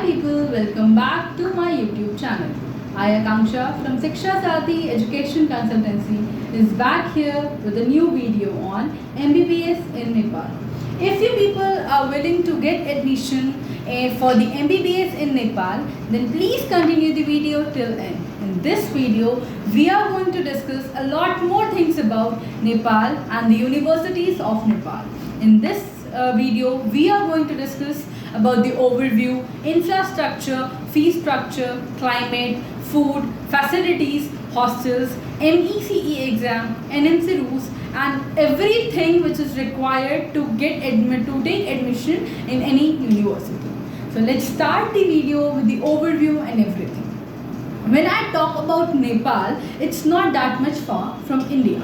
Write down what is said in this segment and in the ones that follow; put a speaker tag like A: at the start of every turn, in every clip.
A: people, welcome back to my YouTube channel. I, Akanksha from Siksha Sati Education Consultancy is back here with a new video on MBBS in Nepal. If you people are willing to get admission for the MBBS in Nepal, then please continue the video till end. In this video, we are going to discuss a lot more things about Nepal and the universities of Nepal. In this video, we are going to discuss about the overview, infrastructure, fee structure, climate, food, facilities, hostels, MECE exam, NMC rules, and everything which is required to take admission in any university. So let's start the video with the overview and everything. When I talk about Nepal, it's not that much far from India.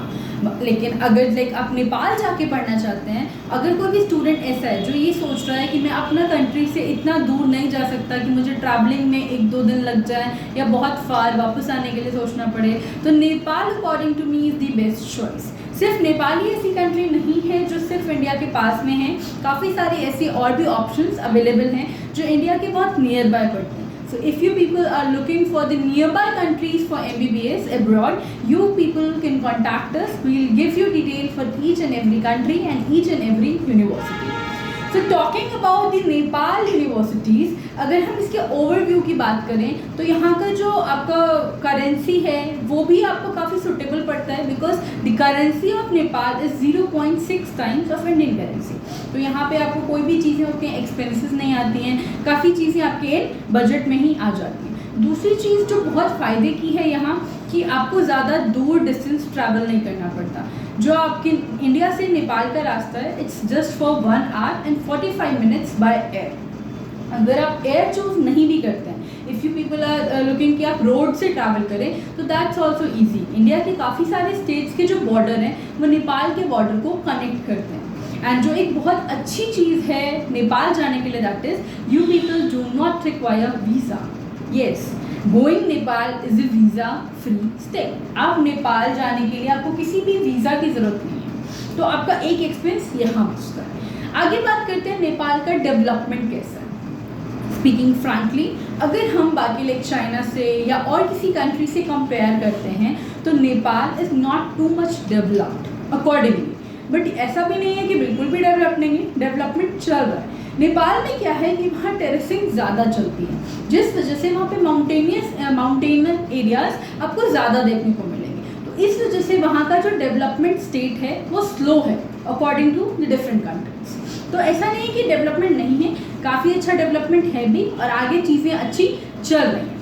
A: लेकिन अगर आप नेपाल जाके पढ़ना चाहते हैं, अगर कोई भी स्टूडेंट ऐसा है जो ये सोच रहा है कि मैं अपना कंट्री से इतना दूर नहीं जा सकता कि मुझे ट्रैवलिंग में 1-2 दिन लग जाए या बहुत फार वापस आने के लिए सोचना पड़े, तो Nepal according to me is the best choice. सिर्फ नेपाल ही ऐसी कंट्री नहीं है जो सिर्फ इंडिया के पास में है. काफ़ी सारी ऐसी और भी ऑप्शंस अवेलेबल हैं जो इंडिया के बहुत नियर बाय पड़ते हैं. So if you people are looking for the nearby countries for MBBS abroad, you people can contact us. We will give you detail for each and every country and each and every university. So talking about the Nepal universities, अगर हम इसके overview की बात करें तो यहाँ का जो आपका करेंसी है वो भी आपको काफ़ी सुटेबल पड़ता है, because the currency of Nepal is 0.6 times of Indian currency. तो यहाँ पे आपको कोई भी चीज़ें उतनी एक्सपेंसेस नहीं आती हैं, काफ़ी चीज़ें आपके बजट में ही आ जाती हैं. दूसरी चीज़ जो बहुत फ़ायदे की है यहाँ कि आपको ज़्यादा दूर डिस्टेंस ट्रैवल नहीं करना पड़ता. जो आपके इंडिया से नेपाल का रास्ता है, it's just for 1 hour and 45 minutes by air. अगर आप एयर चूज नहीं भी करते हैं, if you people are looking कि आप रोड से ट्रैवल करें, तो दैट्स ऑल्सो ईजी. इंडिया के काफ़ी सारे स्टेट्स के जो बॉर्डर हैं वो नेपाल के बॉर्डर को कनेक्ट करते हैं. एंड जो एक बहुत अच्छी चीज़ है नेपाल जाने के लिए, that is you people do not require visa. Yes, going Nepal is a visa free state. आप नेपाल जाने के लिए आपको किसी भी वीज़ा की ज़रूरत नहीं है, तो आपका एक एक्सपेंस यहाँ बचता है. आगे बात करते हैं नेपाल का डेवलपमेंट कैसा है. स्पीकिंग फ्रैंकली, अगर हम बाकी लाइक चाइना से या और किसी कंट्री से कंपेयर करते हैं तो Nepal is not too much developed accordingly. But ऐसा भी नहीं है कि बिल्कुल भी डेवलप नहीं है, डेवलपमेंट चल रहा है. नेपाल में क्या है कि वहाँ टेरेसिंग ज़्यादा चलती है, जिस वजह से वहाँ पे माउंटेनस एरियाज आपको ज़्यादा देखने को मिलेंगे. तो इस वजह से वहाँ का जो डेवलपमेंट स्टेट है वो स्लो है according to the different countries. तो ऐसा नहीं है कि डेवलपमेंट नहीं है, काफ़ी अच्छा डेवलपमेंट है भी और आगे चीज़ें अच्छी चल रही हैं.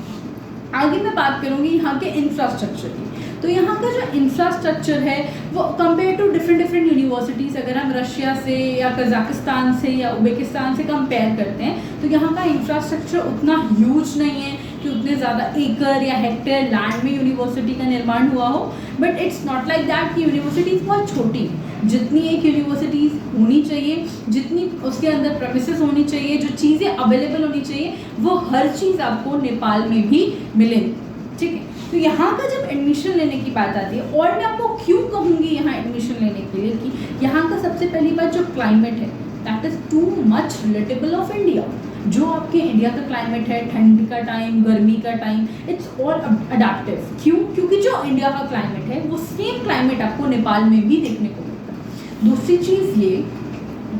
A: आगे मैं बात करूँगी यहाँ के इंफ्रास्ट्रक्चर की. तो यहाँ का जो इंफ्रास्ट्रक्चर है वो कंपेयर टू डिफरेंट यूनिवर्सिटीज़, अगर हम रशिया से या कजाकिस्तान से या उज्बेकिस्तान से कंपेयर करते हैं तो यहाँ का इंफ्रास्ट्रक्चर उतना ह्यूज नहीं है कि उतने ज़्यादा एकड़ या हेक्टेयर लैंड में यूनिवर्सिटी का निर्माण हुआ हो. But it's not like that कि यूनिवर्सिटीज़ बहुत छोटी हैं. जितनी एक यूनिवर्सिटीज़ होनी चाहिए, जितनी उसके अंदर प्रेमिसेस होनी चाहिए, जो चीज़ें अवेलेबल होनी चाहिए, वो हर चीज़ आपको नेपाल में भी मिलेगी. ठीक है. तो यहाँ का जब एडमिशन लेने की बात आती है, और मैं आपको क्यों कहूँगी यहाँ एडमिशन लेने के लिए, कि यहाँ का सबसे पहली बात जो क्लाइमेट है that is too much relatable of India. जो आपके इंडिया का क्लाइमेट है, ठंड का टाइम, गर्मी का टाइम, इट्स ऑल अडेप्टिव. क्यों? क्योंकि जो इंडिया का क्लाइमेट है वो सेम क्लाइमेट आपको नेपाल में भी देखने को मिलता है. दूसरी चीज़ ये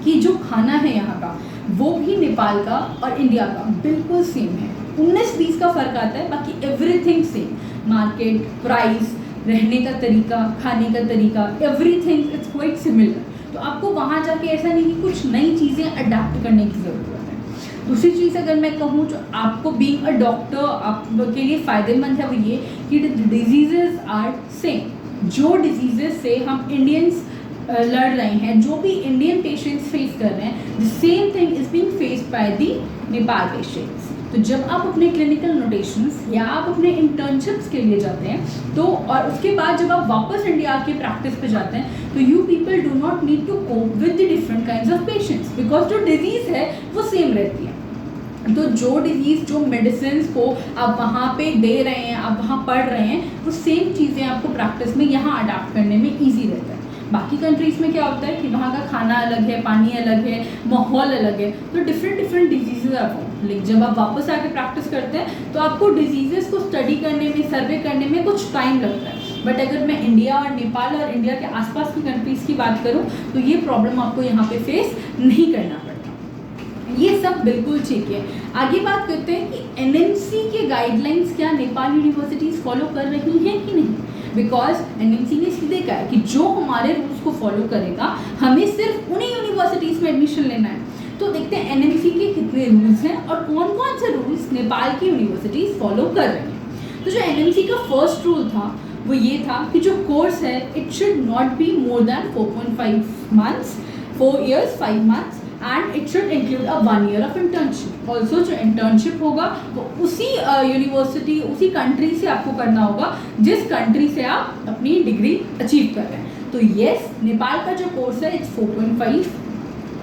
A: कि जो खाना है यहाँ का वो भी नेपाल का और इंडिया का बिल्कुल सेम है. 19-20 का फ़र्क आता है, बाकी एवरीथिंग सेम. मार्केट, प्राइस, रहने का तरीका, खाने का तरीका, एवरीथिंग इट्स क्वाइट सिमिलर. तो आपको वहाँ जाके ऐसा नहीं कि कुछ नई चीज़ें अडेप्ट करने की ज़रूरत है. दूसरी चीज़ अगर मैं कहूँ जो आपको बीइंग अ डॉक्टर आपके लिए फ़ायदेमंद है वो ये कि डिजीज़ेस आर सेम. जो डिजीज़ेस से हम इंडियंस लड़ रहे हैं, जो भी इंडियन पेशेंट्स फेस कर रहे हैं, the same thing is being faced by the Nepal patients. तो जब आप अपने क्लिनिकल नोटेशंस या आप अपने इंटर्नशिप्स के लिए जाते हैं तो, और उसके बाद जब आप वापस इंडिया के प्रैक्टिस पे जाते हैं, तो you people do not need to cope with the different kinds of patients, because जो डिजीज़ है वो सेम रहती है. तो जो डिजीज़, जो मेडिसिन को आप वहाँ पे दे रहे हैं, आप वहाँ पढ़ रहे हैं, वो सेम चीज़ें आपको प्रैक्टिस में यहाँ अडाप्ट करने में ईजी रहता है. बाकी कंट्रीज़ में क्या होता है कि वहाँ का खाना अलग है, पानी अलग है, माहौल अलग है, तो डिफरेंट डिजीज़ आर फॉर्म. लेकिन जब आप वापस आके प्रैक्टिस करते हैं तो आपको डिजीजेस को स्टडी करने में, सर्वे करने में कुछ टाइम लगता है। बट अगर मैं इंडिया और नेपाल और इंडिया के आसपास की कंट्रीज़ की बात करूँ तो ये प्रॉब्लम आपको यहाँ पे फेस नहीं करना पड़ता। ये सब बिल्कुल ठीक है। आगे बात करते हैं कि एनएमसी के गाइडलाइंस क्या नेपाल यूनिवर्सिटीज़ फॉलो कर रही हैं कि नहीं। बिकॉज एनएमसी ने सीधे कहा है कि जो हमारे रूल्स को फॉलो करेगा हमें सिर्फ उन्हीं यूनिवर्सिटीज़ में एडमिशन लेना है। तो देखते हैं एनएमसी के कितने रूल्स हैं और कौन कौन से रूल्स नेपाल की यूनिवर्सिटीज़ फॉलो कर रही हैं। तो जो एनएमसी का फर्स्ट रूल था वो ये था कि जो कोर्स है it should not be more than 4.5 months, 4 years 5 months and it should include a 1 year of internship. Also जो इंटर्नशिप होगा वो उसी यूनिवर्सिटी, उसी कंट्री से आपको करना होगा जिस कंट्री से आप अपनी डिग्री अचीव कर रहे हैं। तो येस, नेपाल का जो कोर्स है इट्स 4.5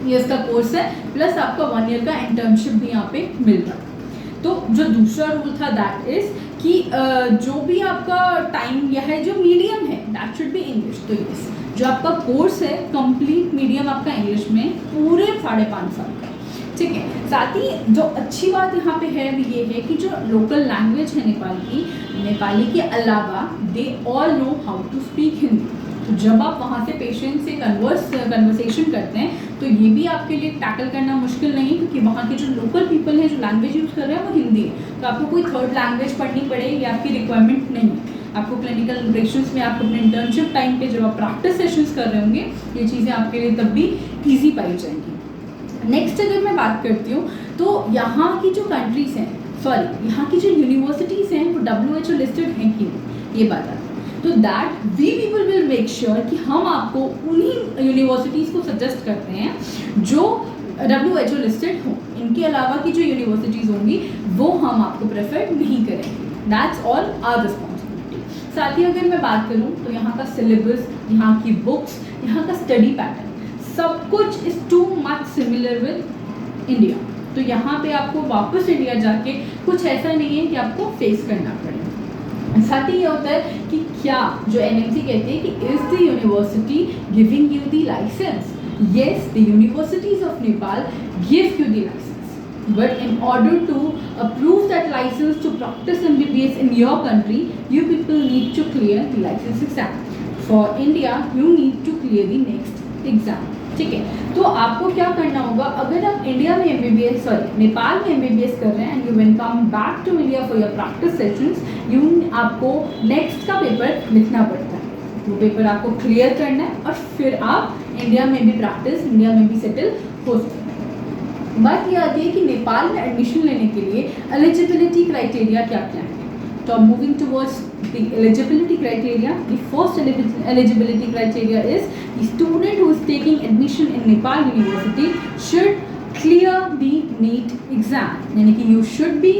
A: years का कोर्स है, प्लस आपका 1 year का इंटर्नशिप भी यहाँ पे मिल रहा है। तो जो दूसरा रूल था दैट इज कि जो भी आपका टाइम या है जो मीडियम है दैट शुड बी इंग्लिश। तो यस, जो आपका कोर्स है कंप्लीट मीडियम आपका इंग्लिश में पूरे 5.5 साल का, ठीक है। साथ ही जो अच्छी बात यहाँ पे है वो ये है कि जो लोकल लैंग्वेज है नेपाल की, नेपाली के अलावा they all know how to speak Hindi. तो जब आप वहाँ से पेशेंट से कन्वर्सेशन करते हैं तो ये भी आपके लिए टैकल करना मुश्किल नहीं, क्योंकि वहाँ के जो लोकल पीपल हैं जो लैंग्वेज यूज़ कर रहे हैं वो हिंदी है। तो आपको कोई थर्ड लैंग्वेज पढ़नी पड़े ये आपकी रिक्वायरमेंट नहीं है। आपको क्लिनिकल इंटरेक्शंस में, आपको अपने इंटर्नशिप टाइम पे जब आप प्रैक्टिस सेशंस कर रहे होंगे ये चीज़ें आपके लिए तब भी ईजी पाई जाएंगी। नेक्स्ट अगर मैं बात करती हूँ तो यहाँ की जो कंट्रीज़ हैं, सॉरी यहाँ की जो यूनिवर्सिटीज़ हैं वो WHO लिस्टेड हैं कि नहीं, ये बात आती है। तो that we people will make sure कि हम आपको उन्हीं यूनिवर्सिटीज़ को सजेस्ट करते हैं जो WHO लिस्टेड हो। इनके अलावा की जो यूनिवर्सिटीज़ होंगी वो हम आपको प्रेफर नहीं करेंगे। That's all our responsibility. साथ ही अगर मैं बात करूँ तो यहाँ का सिलेबस, यहाँ की बुक्स, यहाँ का स्टडी पैटर्न सब कुछ is too much similar with India. तो यहाँ पे आपको वापस इंडिया जाके कुछ ऐसा नहीं है कि आपको फेस करना पड़े। साथ ही ये होता है कि क्या जो एनएमसी कहते हैं कि is the university giving you the license. Yes, the universities of Nepal give you the license, but in order to approve that license to practice MBBS in your country you people need to clear the license exam. For India you need to clear the next exam, ठीक है। तो आपको क्या करना होगा, अगर आप India में MBBS, सॉरी नेपाल में MBBS कर रहे हैं and you will come back to India for your practice sessions, आपको नेक्स्ट का पेपर लिखना पड़ता है। वो पेपर आपको क्लियर करना है और फिर आप इंडिया में भी प्रैक्टिस, इंडिया में भी सेटल हो सकते हैं। बात ये आती है कि नेपाल में एडमिशन लेने के लिए एलिजिबिलिटी क्राइटेरिया क्या क्या है। So moving towards the eligibility criteria, the first eligibility criteria is the student who is taking admission in Nepal University should clear the NEET exam. यानी कि you should be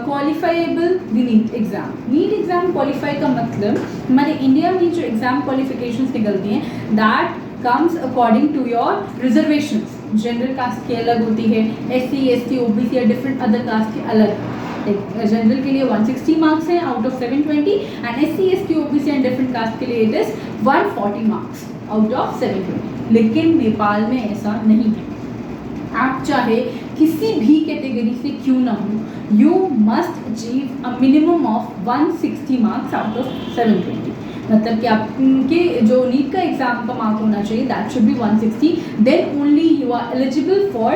A: qualifiable the NEET exam. NEET exam qualify का मतलब हमारे India में जो exam qualifications निकलती हैं that comes according to your reservations. General caste की अलग होती है, SC, ST, OBC या डिफरेंट अदर कास्ट की अलग। जनरल के लिए 160 मार्क्स हैं out of 720 and SC, ST, OBC and different caste के लिए it is 140 marks out of 720। लेकिन नेपाल में ऐसा नहीं है। आप चाहे किसी भी कैटेगरी से क्यों ना हो, you must achieve a minimum of 160 marks out of 720। मतलब कि आपके जो नीट का एग्जाम का मार्क होना चाहिए that should be 160, then only you are eligible for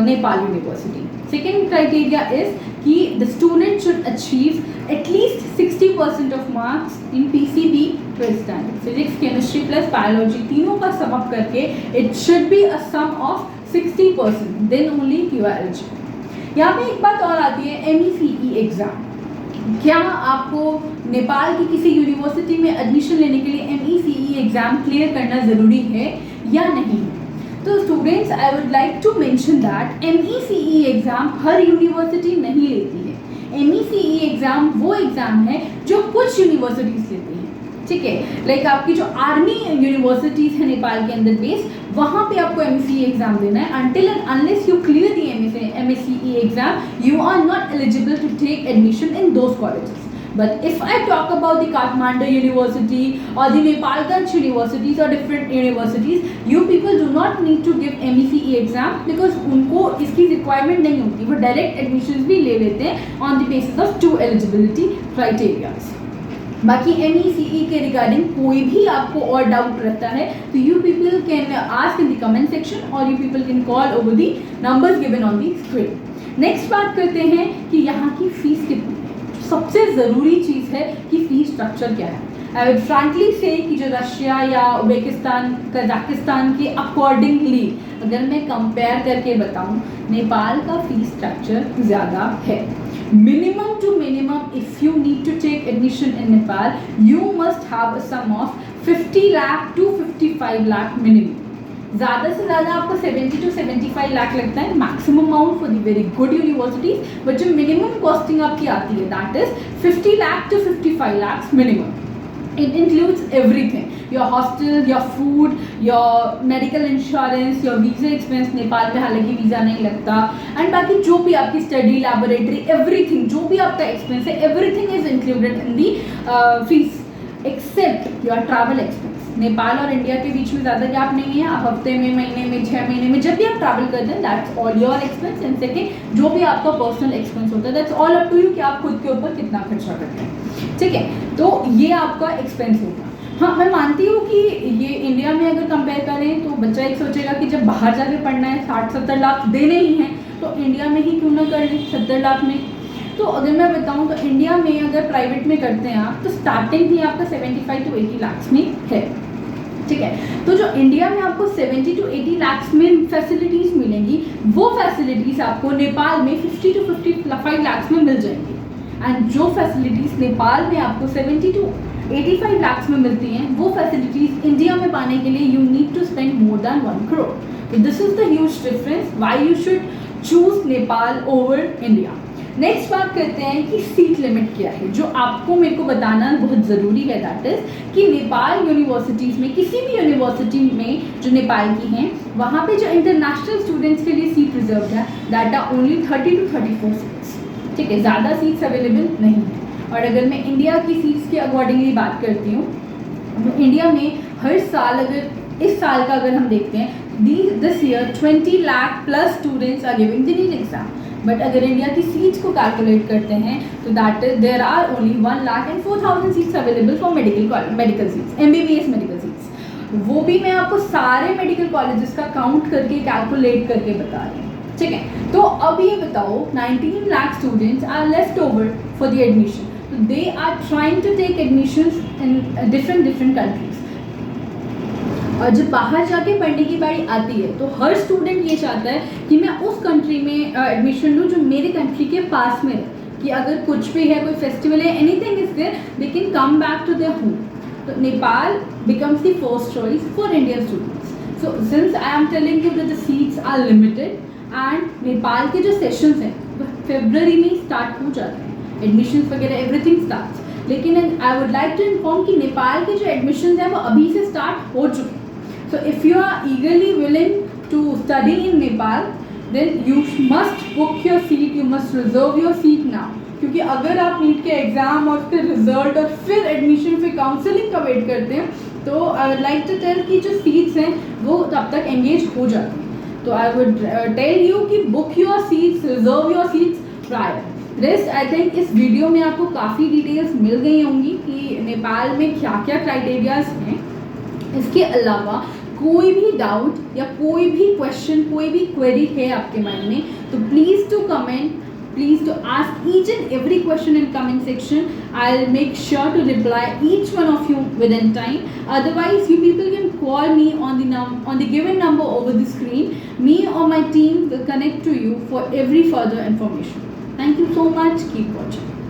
A: Nepal university. Second criteria is कि the student should achieve at least 60% of marks in PCB 12th standard. Physics, chemistry plus biology तीनों का sum up करके it should be a sum of 60%, then only you are eligible. यहाँ पे एक बात और आती है, MECE एग्जाम। क्या आपको नेपाल की किसी यूनिवर्सिटी में एडमिशन लेने के लिए MECE एग्जाम क्लियर करना ज़रूरी है या नहीं? तो students, I would like to mention that MECE exam हर यूनिवर्सिटी नहीं लेती है। MECE एग्ज़ाम वो एग्ज़ाम है जो कुछ यूनिवर्सिटीज़ लेती हैं, ठीक है। लाइक आपकी जो आर्मी यूनिवर्सिटीज़ है नेपाल के अंदर बेस, वहाँ पे आपको MECE एग्ज़ाम देना है। Until and unless you clear the MECE exam, you are not eligible to take admission in those colleges. But if I talk about the Kathmandu University or the Nepalganj universities or different universities, you people do not need to give MECE exam because उनको इसकी requirement नहीं होती, वो direct admissions भी ले लेते हैं on the basis of 2 eligibility criteria. बाकी MECE के रिगार्डिंग कोई भी आपको और डाउट रहता है तो you people can ask in the comment section और you people can call over the numbers given on the screen. Next बात करते हैं कि यहाँ की फीस कितनी है। सबसे ज़रूरी चीज़ है कि फीस स्ट्रक्चर क्या है। आई वुड फ्रैंकली से कि जो रशिया या उज्बेकिस्तान कजाकिस्तान के अकॉर्डिंगली अगर मैं कंपेयर करके बताऊँ, नेपाल का फीस स्ट्रक्चर ज़्यादा है। Minimum to minimum, if you need to take admission in Nepal, you must have a sum of 50 lakh to 55 lakh minimum. ज़्यादा से ज़्यादा आपको 70 to 75 लाख लगता है maximum amount for the very good universities, but जो minimum costing आपकी आती है that is 50 lakh to 55 lakh minimum. It includes everything, your hostel, your food, your medical insurance, your visa expense. Nepal में हालांकि वीज़ा नहीं लगता, एंड बाकी जो भी आपकी स्टडी लैबोरेटरी एवरीथिंग जो भी आपका एक्सपेंस है everything is included in the fees except your travel expense. Nepal और इंडिया के बीच में ज़्यादा गैप नहीं है. आप हफ्ते में, महीने में, 6 महीने में जब भी आप ट्रैवल करते हैं that's all your expense. And second जो भी आपका पर्सनल एक्सपेंस होता है that's all up to you कि आप खुद के ऊपर कितना खर्चा करते हैं. ठीक है, तो ये आपका एक्सपेंस होगा. हाँ, मैं मानती हूँ कि ये इंडिया में अगर कंपेयर करें तो बच्चा एक सोचेगा कि जब बाहर जाके पढ़ना है 60-70 लाख देने ही हैं तो इंडिया में ही क्यों ना कर लें 70 लाख में. तो अगर मैं बताऊँ तो इंडिया में अगर प्राइवेट में करते हैं आप तो स्टार्टिंग ही आपका 75 to 80 लाख में है. ठीक है, तो जो इंडिया में आपको 70 to 80 लाख में फैसिलिटीज़ मिलेंगी वो फैसिलिटीज़ आपको नेपाल में 50 to 55 लाख में मिल जाएंगी. एंड जो फैसिलिटीज़ नेपाल में आपको 70 to 85 लाख में मिलती हैं वो फैसिलिटीज़ इंडिया में पाने के लिए you need to spend more than 1 crore. तो this is the huge difference why you should choose Nepal over India. Next बात करते हैं कि सीट लिमिट क्या है, जो आपको मेरे को बताना बहुत ज़रूरी है. दैट इज़ कि नेपाल यूनिवर्सिटीज़ में किसी भी यूनिवर्सिटी में जो नेपाल की हैं वहाँ पे जो इंटरनेशनल स्टूडेंट्स के लिए सीट रिजर्व है that are only 30 to 34 seats. ठीक है, ज़्यादा सीट्स अवेलेबल नहीं है. और अगर मैं इंडिया की सीट्स के अकॉर्डिंगली बात करती हूँ तो इंडिया में हर साल अगर इस साल का अगर हम देखते हैं this year 20 lakh plus students are giving the NEET exam. But अगर इंडिया की सीट्स को कैलकुलेट करते हैं तो that is there are only 1,04,000 seats available for medical seats, MBBS medical seats. वो भी मैं आपको सारे मेडिकल कॉलेजेस का काउंट करके कैलकुलेट करके बता रही हूँ. ठीक है, तो अब ये बताओ 19 lakh students are left over for the admission. तो they are trying to take admissions in different countries. और जब बाहर जाके पढ़ने की बारी आती है तो हर स्टूडेंट ये चाहता है कि मैं उस कंट्री में एडमिशन लूँ जो मेरे कंट्री के पास में है, कि अगर कुछ भी है, कोई फेस्टिवल है, anything is there, they can come back to their home. तो Nepal becomes the first choice for Indian students. So since I am telling you that the seats are limited and Nepal के जो सेशंस हैं वो फरवरी में start हो जाते हैं, admissions वगैरह एवरीथिंग स्टार्ट्स. लेकिन I would like to inform कि नेपाल के जो एडमिशन्स हैं वो अभी से स्टार्ट हो चुके हैं. So if you are eagerly willing to study in Nepal, then you must book your seat, you must reserve your seat now. क्योंकि अगर आप नीट के एग्ज़ाम और फिर रिजल्ट और फिर एडमिशन फिर काउंसलिंग का वेट करते हैं तो I would like to tell कि जो सीट्स हैं वो तब तक एंगेज हो जाती हैं. तो आई वुड टेल यू कि book your seats, reserve your seats prior. Rest I think इस वीडियो में आपको काफ़ी डिटेल्स मिल गई होंगी कि नेपाल में क्या क्या क्राइटेरियाज हैं. इसके अलावा कोई भी डाउट या कोई भी क्वेश्चन, कोई भी क्वेरी है आपके मन में तो please to comment, please to ask each and every question in comment section. I'll make sure to reply each one of you within time. Otherwise you people can call me on the given number over the screen. Me or my team will connect to you for every further information. Thank you so much. Keep watching.